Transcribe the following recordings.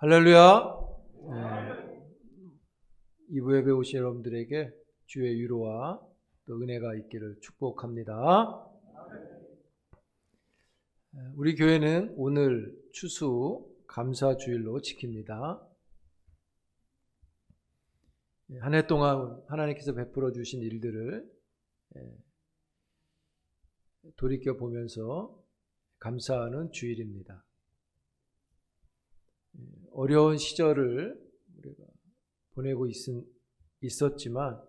할렐루야. 이부 예배 오신 여러분들에게 주의 위로와 또 은혜가 있기를 축복합니다. 우리 교회는 오늘 추수 감사주일로 지킵니다. 한 해 동안 하나님께서 베풀어 주신 일들을 돌이켜 보면서 감사하는 주일입니다. 어려운 시절을 우리가 보내고 있었지만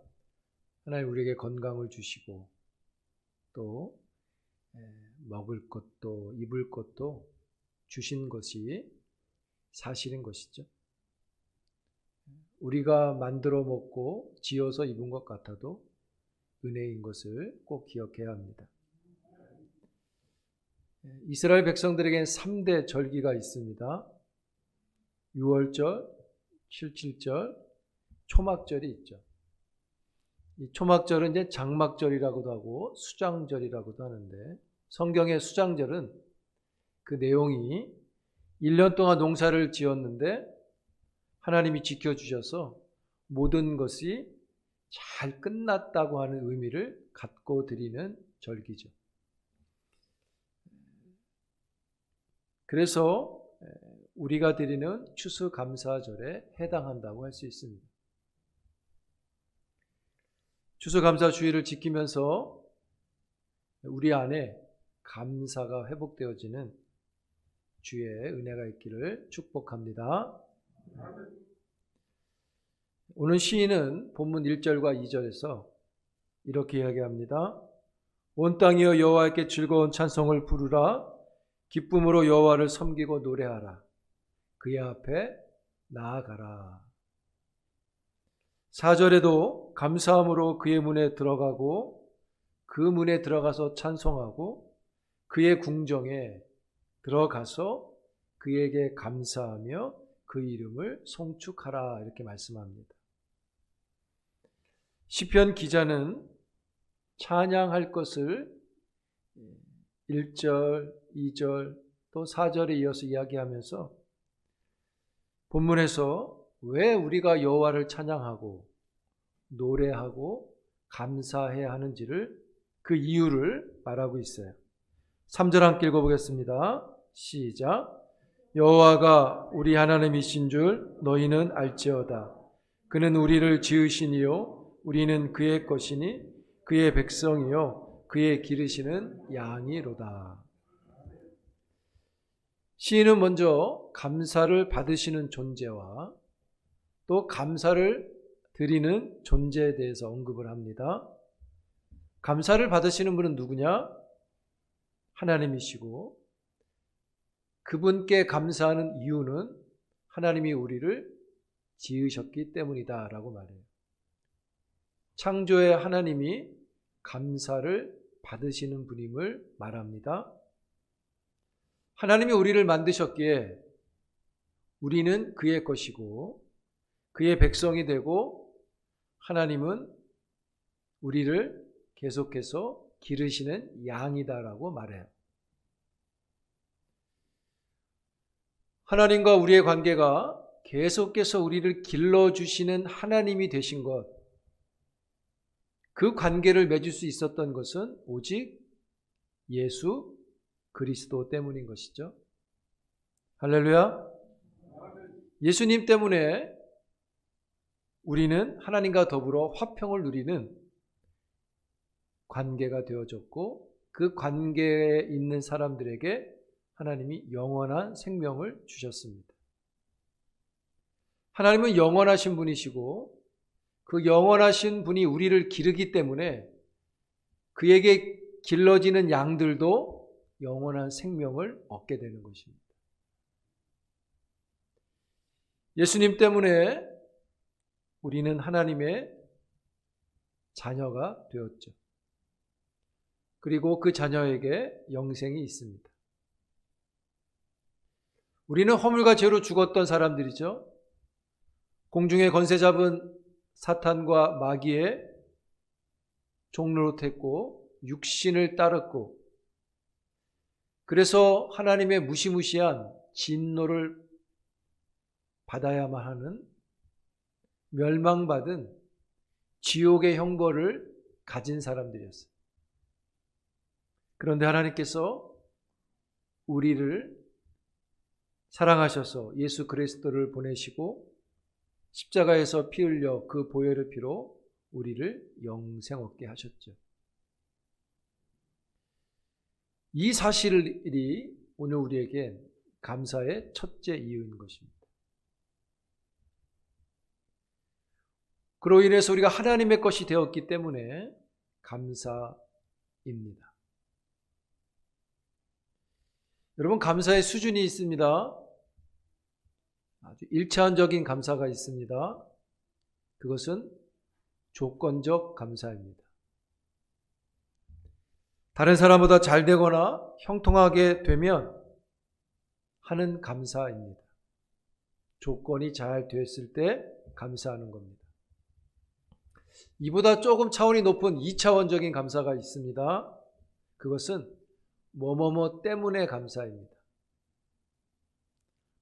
하나님 우리에게 건강을 주시고 또 먹을 것도 입을 것도 주신 것이 사실인 것이죠. 우리가 만들어 먹고 지어서 입은 것 같아도 은혜인 것을 꼭 기억해야 합니다. 이스라엘 백성들에게는 3대 절기가 있습니다. 유월절, 칠칠절, 초막절이 있죠. 이 초막절은 이제 장막절이라고도 하고 수장절이라고도 하는데, 성경의 수장절은 그 내용이 1년 동안 농사를 지었는데 하나님이 지켜주셔서 모든 것이 잘 끝났다고 하는 의미를 갖고 드리는 절기죠. 그래서 우리가 드리는 추수감사절에 해당한다고 할 수 있습니다. 추수감사주의를 지키면서 우리 안에 감사가 회복되어지는 주의 은혜가 있기를 축복합니다. 오늘 시인은 본문 1절과 2절에서 이렇게 이야기합니다. 온 땅이여 여호와께 즐거운 찬송을 부르라. 기쁨으로 여호와를 섬기고 노래하라. 그의 앞에 나아가라. 4절에도 감사함으로 그의 문에 들어가고 그 문에 들어가서 찬송하고 그의 궁정에 들어가서 그에게 감사하며 그 이름을 송축하라 이렇게 말씀합니다. 시편 기자는 찬양할 것을 1절, 2절 또 4절에 이어서 이야기하면서 본문에서 왜 우리가 여호와를 찬양하고 노래하고 감사해야 하는지를 그 이유를 말하고 있어요. 3절 함께 읽어보겠습니다. 시작. 여호와가 우리 하나님이신 줄 너희는 알지어다. 그는 우리를 지으시니요 우리는 그의 것이니 그의 백성이요 그의 기르시는 양이로다. 시인은 먼저 감사를 받으시는 존재와 또 감사를 드리는 존재에 대해서 언급을 합니다. 감사를 받으시는 분은 누구냐? 하나님이시고 그분께 감사하는 이유는 하나님이 우리를 지으셨기 때문이다 라고 말해요. 창조의 하나님이 감사를 받으시는 분임을 말합니다. 하나님이 우리를 만드셨기에 우리는 그의 것이고 그의 백성이 되고 하나님은 우리를 계속해서 기르시는 양이다라고 말해요. 하나님과 우리의 관계가 계속해서 우리를 길러주시는 하나님이 되신 것, 그 관계를 맺을 수 있었던 것은 오직 예수 그리스도 때문인 것이죠. 할렐루야. 예수님 때문에 우리는 하나님과 더불어 화평을 누리는 관계가 되어졌고 그 관계에 있는 사람들에게 하나님이 영원한 생명을 주셨습니다. 하나님은 영원하신 분이시고 그 영원하신 분이 우리를 기르기 때문에 그에게 길러지는 양들도 영원한 생명을 얻게 되는 것입니다. 예수님 때문에 우리는 하나님의 자녀가 되었죠. 그리고 그 자녀에게 영생이 있습니다. 우리는 허물과 죄로 죽었던 사람들이죠. 공중의 권세 잡은 사탄과 마귀의 종노릇했고 육신을 따랐고 그래서 하나님의 무시무시한 진노를 받아야만 하는 멸망받은 지옥의 형벌을 가진 사람들이었어요. 그런데 하나님께서 우리를 사랑하셔서 예수 그리스도를 보내시고 십자가에서 피 흘려 그 보혈의 피로 우리를 영생 얻게 하셨죠. 이 사실이 오늘 우리에게 감사의 첫째 이유인 것입니다. 그로 인해서 우리가 하나님의 것이 되었기 때문에 감사입니다. 여러분, 감사의 수준이 있습니다. 아주 1차원적인 감사가 있습니다. 그것은 조건적 감사입니다. 다른 사람보다 잘 되거나 형통하게 되면 하는 감사입니다. 조건이 잘 됐을 때 감사하는 겁니다. 이보다 조금 차원이 높은 2차원적인 감사가 있습니다. 그것은 뭐뭐뭐 때문에 감사입니다.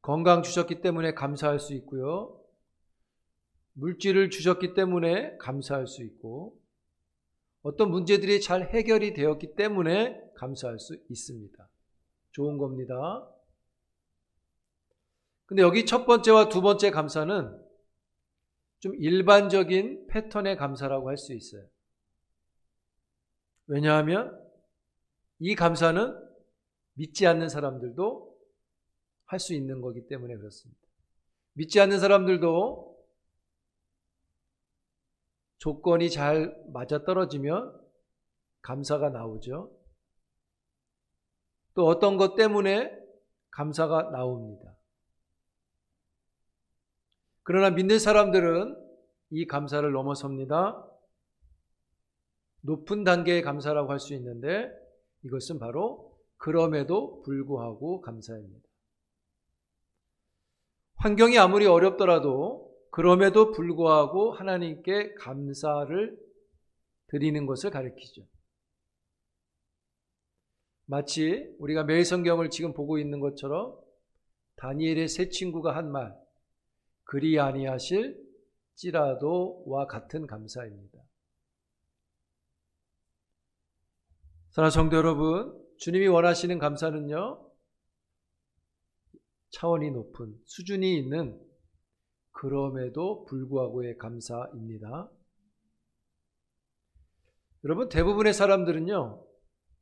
건강 주셨기 때문에 감사할 수 있고요. 물질을 주셨기 때문에 감사할 수 있고, 어떤 문제들이 잘 해결이 되었기 때문에 감사할 수 있습니다. 좋은 겁니다. 근데 여기 첫 번째와 두 번째 감사는 좀 일반적인 패턴의 감사라고 할 수 있어요. 왜냐하면 이 감사는 믿지 않는 사람들도 할 수 있는 거기 때문에 그렇습니다. 믿지 않는 사람들도 조건이 잘 맞아떨어지면 감사가 나오죠. 또 어떤 것 때문에 감사가 나옵니다. 그러나 믿는 사람들은 이 감사를 넘어섭니다. 높은 단계의 감사라고 할 수 있는데 이것은 바로 그럼에도 불구하고 감사입니다. 환경이 아무리 어렵더라도 그럼에도 불구하고 하나님께 감사를 드리는 것을 가리키죠. 마치 우리가 매일 성경을 지금 보고 있는 것처럼 다니엘의 세 친구가 한 말, 그리 아니하실지라도와 같은 감사입니다. 사랑하는 성도 여러분, 주님이 원하시는 감사는요, 차원이 높은, 수준이 있는 그럼에도 불구하고의 감사입니다. 여러분, 대부분의 사람들은요,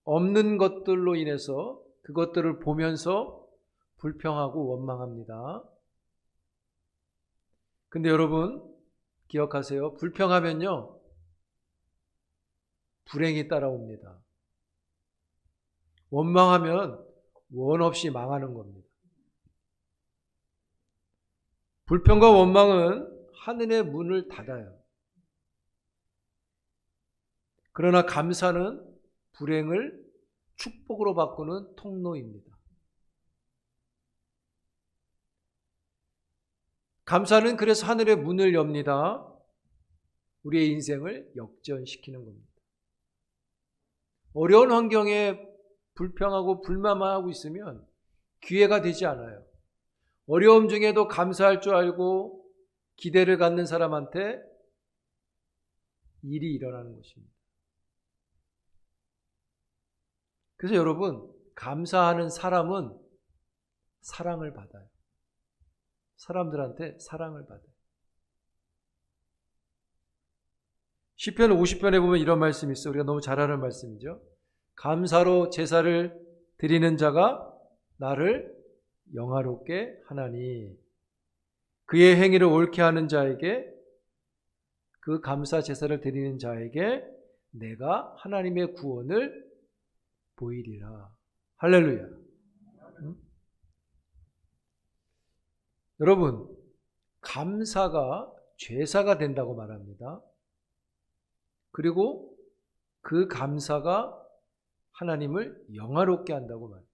없는 것들로 인해서 그것들을 보면서 불평하고 원망합니다. 근데 여러분, 기억하세요. 불평하면요, 불행이 따라옵니다. 원망하면 원 없이 망하는 겁니다. 불평과 원망은 하늘의 문을 닫아요. 그러나 감사는 불행을 축복으로 바꾸는 통로입니다. 감사는 그래서 하늘의 문을 엽니다. 우리의 인생을 역전시키는 겁니다. 어려운 환경에 불평하고 불만하고 있으면 기회가 되지 않아요. 어려움 중에도 감사할 줄 알고 기대를 갖는 사람한테 일이 일어나는 것입니다. 그래서 여러분, 감사하는 사람은 사랑을 받아요. 사람들한테 사랑을 받아요. 시편 50편에 보면 이런 말씀이 있어요. 우리가 너무 잘 아는 말씀이죠. 감사로 제사를 드리는 자가 나를 영화롭게 하나니, 그의 행위를 옳게 하는 자에게, 그 감사 제사를 드리는 자에게 내가 하나님의 구원을 보이리라. 할렐루야. 여러분, 감사가 죄사가 된다고 말합니다. 그리고 그 감사가 하나님을 영화롭게 한다고 말합니다.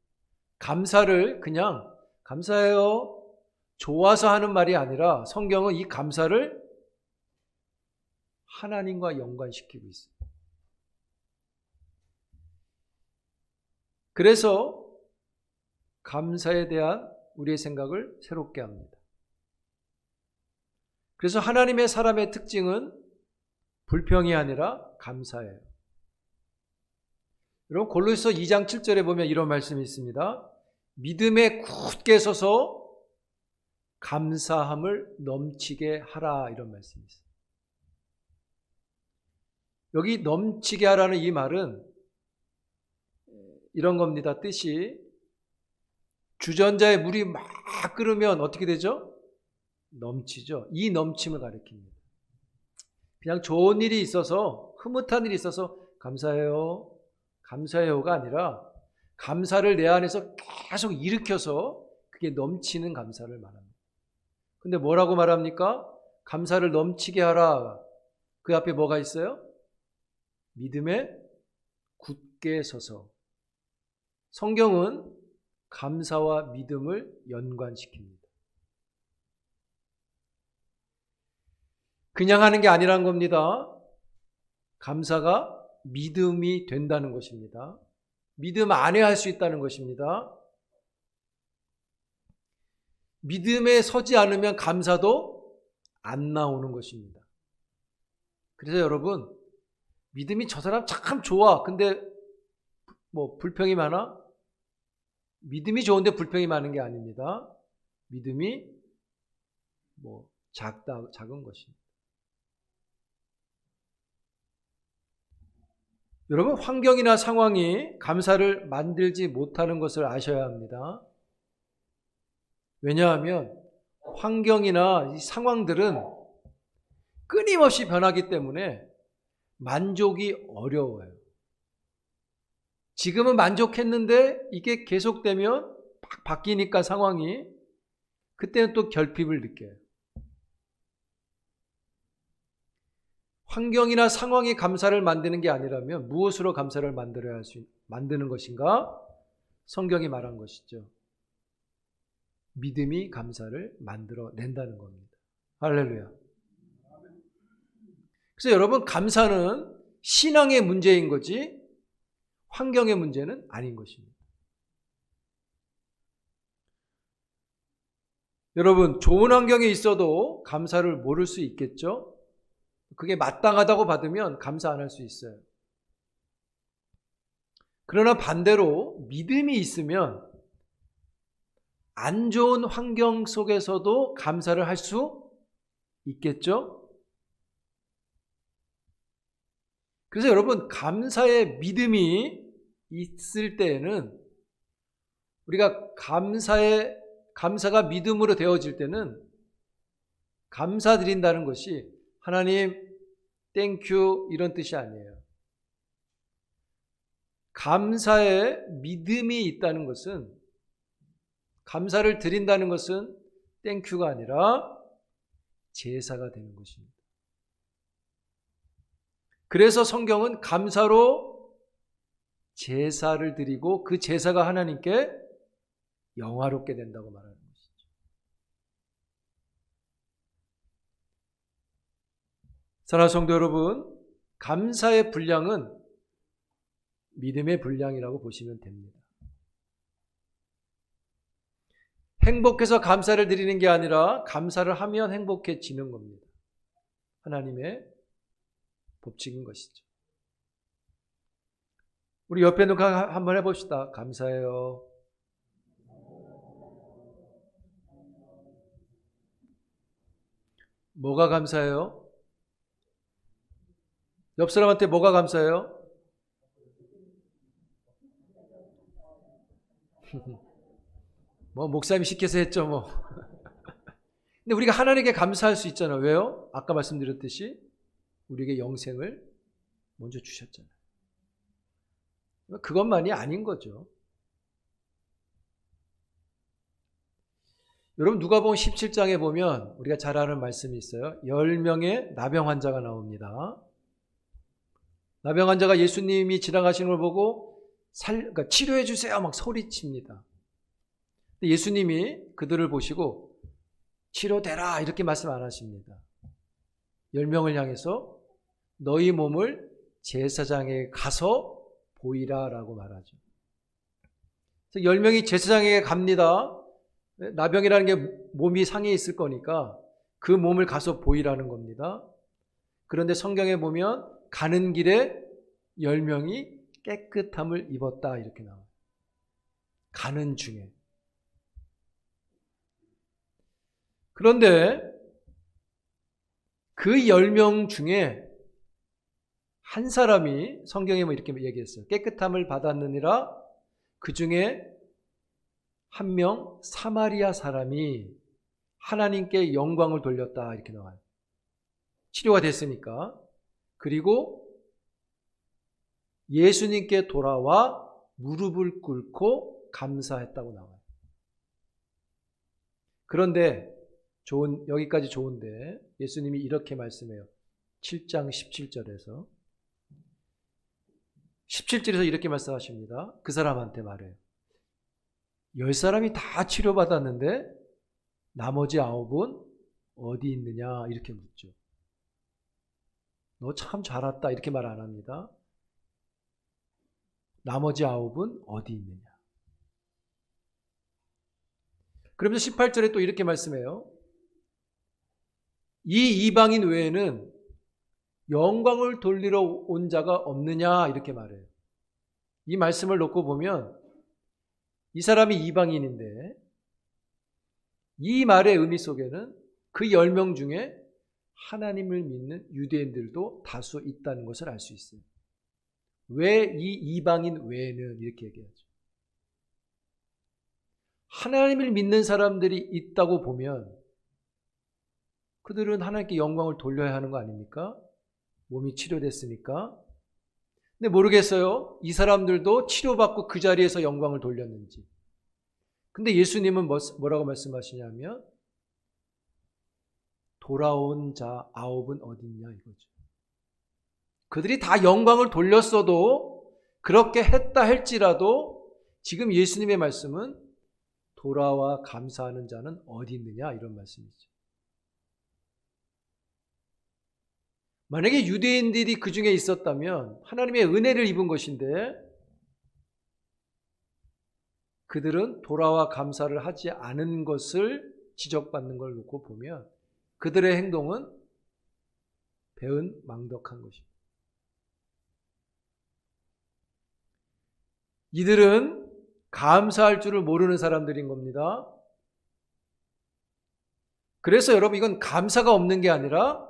감사를 그냥 감사해요, 좋아서 하는 말이 아니라 성경은 이 감사를 하나님과 연관시키고 있어요. 그래서 감사에 대한 우리의 생각을 새롭게 합니다. 그래서 하나님의 사람의 특징은 불평이 아니라 감사예요. 여러분 골로새서 2장 7절에 보면 이런 말씀이 있습니다. 믿음에 굳게 서서 감사함을 넘치게 하라, 이런 말씀이 있어요. 여기 넘치게 하라는 이 말은 이런 겁니다. 뜻이 주전자에 물이 막 끓으면 어떻게 되죠? 넘치죠. 이 넘침을 가리킵니다. 그냥 좋은 일이 있어서, 흐뭇한 일이 있어서 감사해요, 감사해요가 아니라 감사를 내 안에서 계속 일으켜서 그게 넘치는 감사를 말합니다. 근데 뭐라고 말합니까? 감사를 넘치게 하라. 그 앞에 뭐가 있어요? 믿음에 굳게 서서. 성경은 감사와 믿음을 연관시킵니다. 그냥 하는 게 아니란 겁니다. 감사가 믿음이 된다는 것입니다. 믿음 안에 할 수 있다는 것입니다. 믿음에 서지 않으면 감사도 안 나오는 것입니다. 그래서 여러분, 믿음이 저 사람 참 좋아. 근데 뭐 불평이 많아? 믿음이 좋은데 불평이 많은 게 아닙니다. 믿음이 뭐 작은 것입니다. 여러분, 환경이나 상황이 감사를 만들지 못하는 것을 아셔야 합니다. 왜냐하면 환경이나 이 상황들은 끊임없이 변하기 때문에 만족이 어려워요. 지금은 만족했는데 이게 계속되면 막 바뀌니까 상황이, 그때는 또 결핍을 느껴요. 환경이나 상황이 감사를 만드는 게 아니라면 무엇으로 감사를 만드는 것인가? 성경이 말한 것이죠. 믿음이 감사를 만들어낸다는 겁니다. 할렐루야. 그래서 여러분, 감사는 신앙의 문제인 거지 환경의 문제는 아닌 것입니다. 여러분, 좋은 환경에 있어도 감사를 모를 수 있겠죠? 그게 마땅하다고 받으면 감사 안 할 수 있어요. 그러나 반대로 믿음이 있으면 안 좋은 환경 속에서도 감사를 할 수 있겠죠? 그래서 여러분, 감사의 믿음이 있을 때에는, 우리가 감사가 믿음으로 되어질 때는 감사드린다는 것이 하나님 땡큐 이런 뜻이 아니에요. 감사에 믿음이 있다는 것은, 감사를 드린다는 것은 땡큐가 아니라 제사가 되는 것입니다. 그래서 성경은 감사로 제사를 드리고 그 제사가 하나님께 영화롭게 된다고 말하는 것이죠. 사랑하는 성도 여러분, 감사의 분량은 믿음의 분량이라고 보시면 됩니다. 행복해서 감사를 드리는 게 아니라 감사를 하면 행복해지는 겁니다. 하나님의 법칙인 것이죠. 우리 옆에 놓고 한번 해봅시다. 감사해요. 뭐가 감사해요? 옆 사람한테 뭐가 감사해요? 뭐 목사님이 시켜서 했죠 뭐. 근데 우리가 하나님께 감사할 수 있잖아요. 왜요? 아까 말씀드렸듯이 우리에게 영생을 먼저 주셨잖아요. 그것만이 아닌 거죠. 여러분, 누가복음 17장에 보면 우리가 잘 아는 말씀이 있어요. 10명의 나병 환자가 나옵니다. 나병 환자가 예수님이 지나가시는 걸 보고 그러니까 치료해 주세요 막 소리칩니다. 예수님이 그들을 보시고 치료되라 이렇게 말씀 안 하십니다. 10명을 향해서 너희 몸을 제사장에게 가서 보이라 라고 말하죠. 그래서 10명이 제사장에게 갑니다. 나병이라는 게 몸이 상해 있을 거니까 그 몸을 가서 보이라는 겁니다. 그런데 성경에 보면 가는 길에 10명이 깨끗함을 입었다 이렇게 나와요. 가는 중에. 그런데 그 10명 중에 한 사람이 성경에 뭐 이렇게 얘기했어요. 깨끗함을 받았느니라. 그 중에 한 명 사마리아 사람이 하나님께 영광을 돌렸다 이렇게 나와요. 치료가 됐으니까. 그리고 예수님께 돌아와 무릎을 꿇고 감사했다고 나와요. 그런데 여기까지 좋은데 예수님이 이렇게 말씀해요. 7장 17절에서 17절에서 이렇게 말씀하십니다. 그 사람한테 말해요. 10사람이 다 치료받았는데 나머지 9은 어디 있느냐 이렇게 묻죠. 너 참 잘 왔다 이렇게 말 안 합니다. 나머지 9은 어디 있느냐. 그러면서 18절에 또 이렇게 말씀해요. 이 이방인 외에는 영광을 돌리러 온 자가 없느냐 이렇게 말해요. 이 말씀을 놓고 보면 이 사람이 이방인인데 이 말의 의미 속에는 그 10명 중에 하나님을 믿는 유대인들도 다수 있다는 것을 알 수 있어요. 왜 이 이방인 외에는 이렇게 얘기하죠. 하나님을 믿는 사람들이 있다고 보면 그들은 하나님께 영광을 돌려야 하는 거 아닙니까? 몸이 치료됐으니까. 근데 모르겠어요. 이 사람들도 치료받고 그 자리에서 영광을 돌렸는지. 근데 예수님은 뭐라고 말씀하시냐면 돌아온 자 9은 어디 있냐 이거죠. 그들이 다 영광을 돌렸어도 그렇게 했다 할지라도 지금 예수님의 말씀은 돌아와 감사하는 자는 어디 있느냐 이런 말씀이죠. 만약에 유대인들이 그 중에 있었다면 하나님의 은혜를 입은 것인데 그들은 돌아와 감사를 하지 않은 것을 지적받는 걸 놓고 보면 그들의 행동은 배은망덕한 것입니다. 이들은 감사할 줄을 모르는 사람들인 겁니다. 그래서 여러분 이건 감사가 없는 게 아니라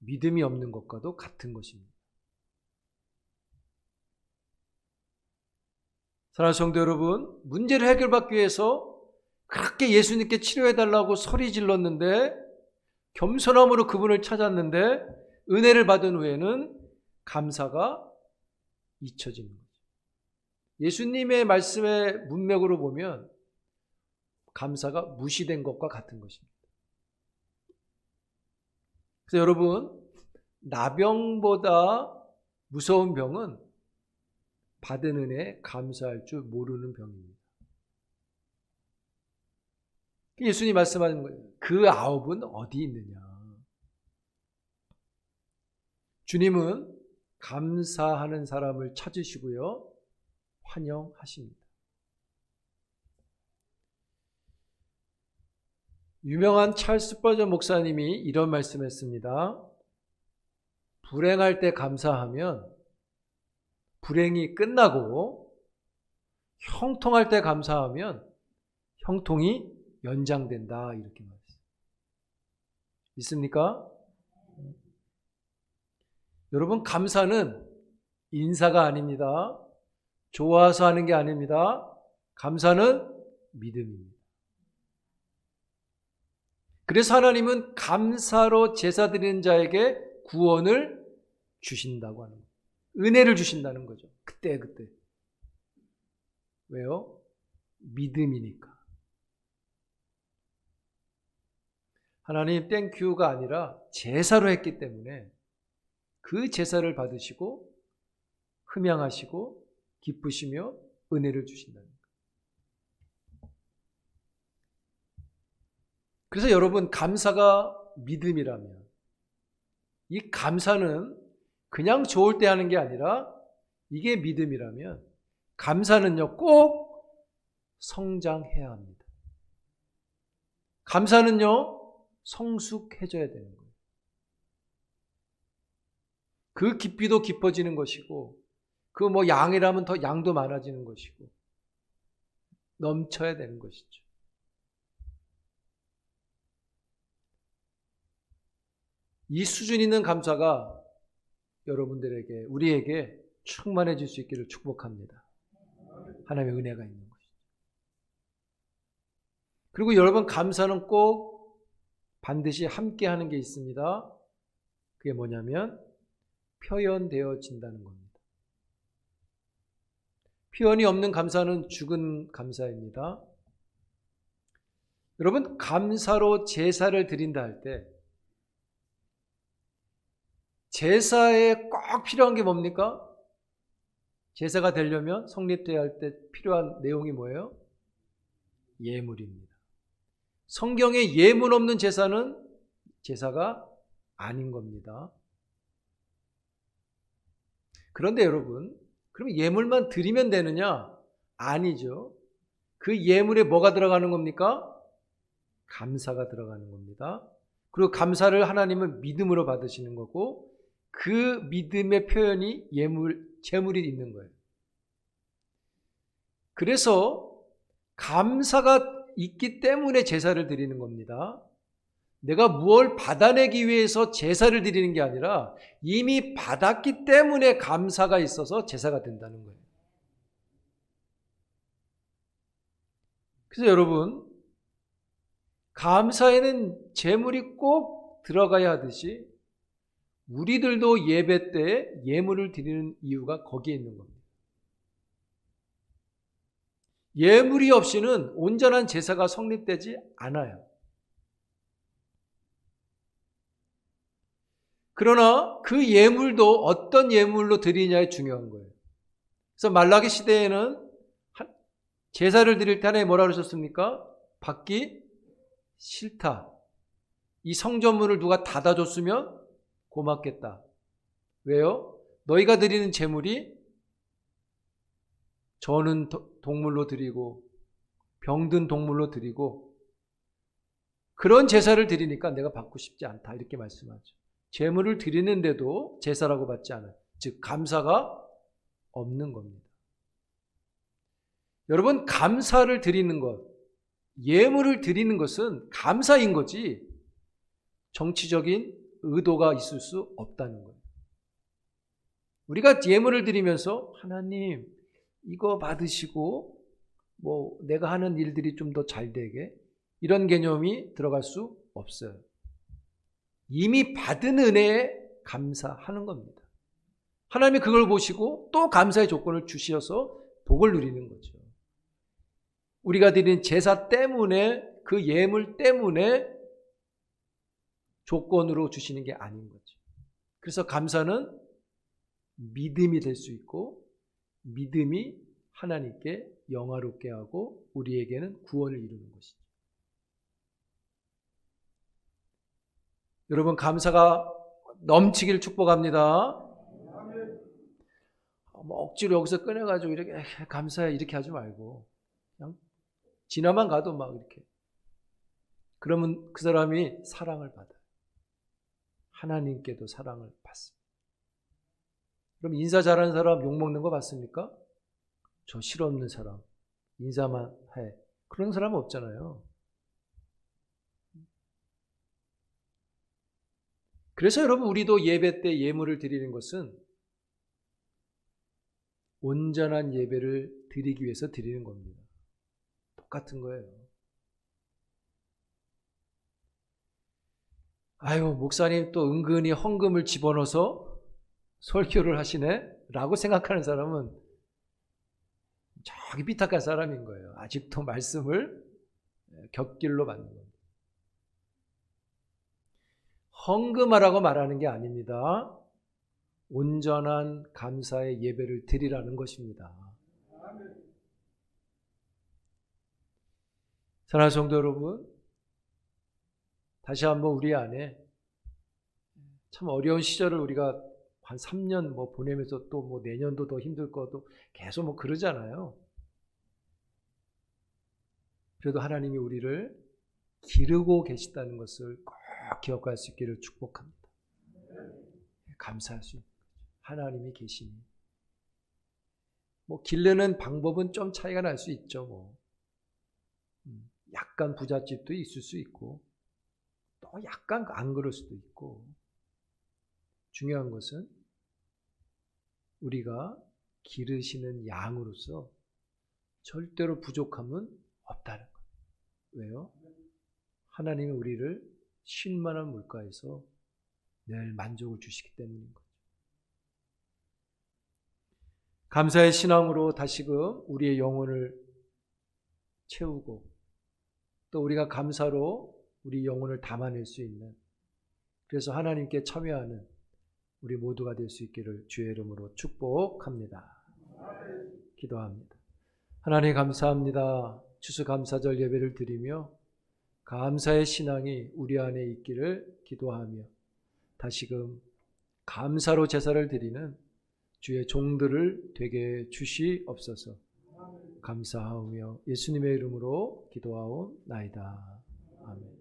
믿음이 없는 것과도 같은 것입니다. 사랑하는 성도 여러분, 문제를 해결받기 위해서 그렇게 예수님께 치료해달라고 소리 질렀는데 겸손함으로 그분을 찾았는데 은혜를 받은 후에는 감사가 잊혀지는 거죠. 예수님의 말씀의 문맥으로 보면 감사가 무시된 것과 같은 것입니다. 그래서 여러분, 나병보다 무서운 병은 받은 은혜에 감사할 줄 모르는 병입니다. 예수님이 말씀하는 거예요. 그 9은 어디 있느냐. 주님은 감사하는 사람을 찾으시고요. 환영하십니다. 유명한 찰스 스퍼전 목사님이 이런 말씀했습니다. 불행할 때 감사하면 불행이 끝나고 형통할 때 감사하면 형통이 연장된다 이렇게 말했어요. 믿습니까? 여러분 감사는 인사가 아닙니다. 좋아서 하는 게 아닙니다. 감사는 믿음입니다. 그래서 하나님은 감사로 제사 드리는 자에게 구원을 주신다고 하는 거예요. 은혜를 주신다는 거죠. 그때. 왜요? 믿음이니까. 하나님 땡큐가 아니라 제사로 했기 때문에 그 제사를 받으시고 흠양하시고 기쁘시며 은혜를 주신다는 거예요. 그래서 여러분 감사가 믿음이라면 이 감사는 그냥 좋을 때 하는 게 아니라 이게 믿음이라면 감사는요 꼭 성장해야 합니다. 감사는요 성숙해져야 되는 거예요. 그 깊이도 깊어지는 것이고, 그 뭐 양이라면 더 양도 많아지는 것이고, 넘쳐야 되는 것이죠. 이 수준 있는 감사가 여러분들에게, 우리에게 충만해질 수 있기를 축복합니다. 하나님의 은혜가 있는 것이죠. 그리고 여러분, 감사는 꼭 반드시 함께 하는 게 있습니다. 그게 뭐냐면 표현되어진다는 겁니다. 표현이 없는 감사는 죽은 감사입니다. 여러분, 감사로 제사를 드린다 할 때 제사에 꼭 필요한 게 뭡니까? 제사가 되려면, 성립되어야 할 때 필요한 내용이 뭐예요? 예물입니다. 성경에 예물 없는 제사는 제사가 아닌 겁니다. 그런데 여러분, 그럼 예물만 드리면 되느냐? 아니죠. 그 예물에 뭐가 들어가는 겁니까? 감사가 들어가는 겁니다. 그리고 감사를 하나님은 믿음으로 받으시는 거고, 그 믿음의 표현이 제물이 있는 거예요. 그래서 감사가 있기 때문에 제사를 드리는 겁니다. 내가 무엇을 받아내기 위해서 제사를 드리는 게 아니라 이미 받았기 때문에 감사가 있어서 제사가 된다는 거예요. 그래서 여러분, 감사에는 제물이 꼭 들어가야 하듯이 우리들도 예배 때 예물을 드리는 이유가 거기에 있는 겁니다. 예물이 없이는 온전한 제사가 성립되지 않아요. 그러나 그 예물도 어떤 예물로 드리냐에 중요한 거예요. 그래서 말라기 시대에는 제사를 드릴 때 하나님 뭐라 그러셨습니까? 받기 싫다. 이 성전문을 누가 닫아줬으면 고맙겠다. 왜요? 너희가 드리는 제물이 저는 동물로 드리고 병든 동물로 드리고 그런 제사를 드리니까 내가 받고 싶지 않다. 이렇게 말씀하죠. 제물을 드리는데도 제사라고 받지 않아요. 즉 감사가 없는 겁니다. 여러분, 감사를 드리는 것, 예물을 드리는 것은 감사인 거지 정치적인 의도가 있을 수 없다는 거예요. 우리가 예물을 드리면서 하나님 이거 받으시고 뭐 내가 하는 일들이 좀 더 잘 되게, 이런 개념이 들어갈 수 없어요. 이미 받은 은혜에 감사하는 겁니다. 하나님이 그걸 보시고 또 감사의 조건을 주셔서 복을 누리는 거죠. 우리가 드린 제사 때문에, 그 예물 때문에 조건으로 주시는 게 아닌 거죠. 그래서 감사는 믿음이 될 수 있고, 믿음이 하나님께 영화롭게 하고 우리에게는 구원을 이루는 것이죠. 여러분, 감사가 넘치길 축복합니다. 뭐 억지로 여기서 꺼내가지고 이렇게 감사해 이렇게 하지 말고 그냥 지나만 가도 막 이렇게, 그러면 그 사람이 사랑을 받아요. 하나님께도 사랑을 받습니다. 그럼 인사 잘하는 사람 욕먹는 거 봤습니까? 저 실없는 사람 인사만 해, 그런 사람은 없잖아요. 그래서 여러분, 우리도 예배 때 예물을 드리는 것은 온전한 예배를 드리기 위해서 드리는 겁니다. 똑같은 거예요. 아유, 목사님 또 은근히 헌금을 집어넣어서 설교를 하시네? 라고 생각하는 사람은 저기 삐딱한 사람인 거예요. 아직도 말씀을 곁길로 받는 겁니다. 헌금하라고 말하는 게 아닙니다. 온전한 감사의 예배를 드리라는 것입니다. 사랑하는 성도 여러분, 다시 한번 우리 안에 참 어려운 시절을 우리가 한 3년 뭐 보내면서 또 뭐 내년도 더 힘들 거도 계속 뭐 그러잖아요. 그래도 하나님이 우리를 기르고 계시다는 것을 꼭 기억할 수 있기를 축복합니다. 감사할 수 있는 거죠. 하나님이 계시니. 뭐 기르는 방법은 좀 차이가 날 수 있죠. 뭐 약간 부잣집도 있을 수 있고 또 약간 안 그럴 수도 있고, 중요한 것은 우리가 기르시는 양으로서 절대로 부족함은 없다는 거예요. 왜요? 하나님이 우리를 쉴만한 물가에서 늘 만족을 주시기 때문인 거죠. 감사의 신앙으로 다시금 우리의 영혼을 채우고 또 우리가 감사로 우리 영혼을 담아낼 수 있는, 그래서 하나님께 참여하는 우리 모두가 될 수 있기를 주의 이름으로 축복합니다. 기도합니다. 하나님 감사합니다. 추수감사절 예배를 드리며 감사의 신앙이 우리 안에 있기를 기도하며 다시금 감사로 제사를 드리는 주의 종들을 되게 주시옵소서. 감사하며 예수님의 이름으로 기도하옵나이다. 아멘.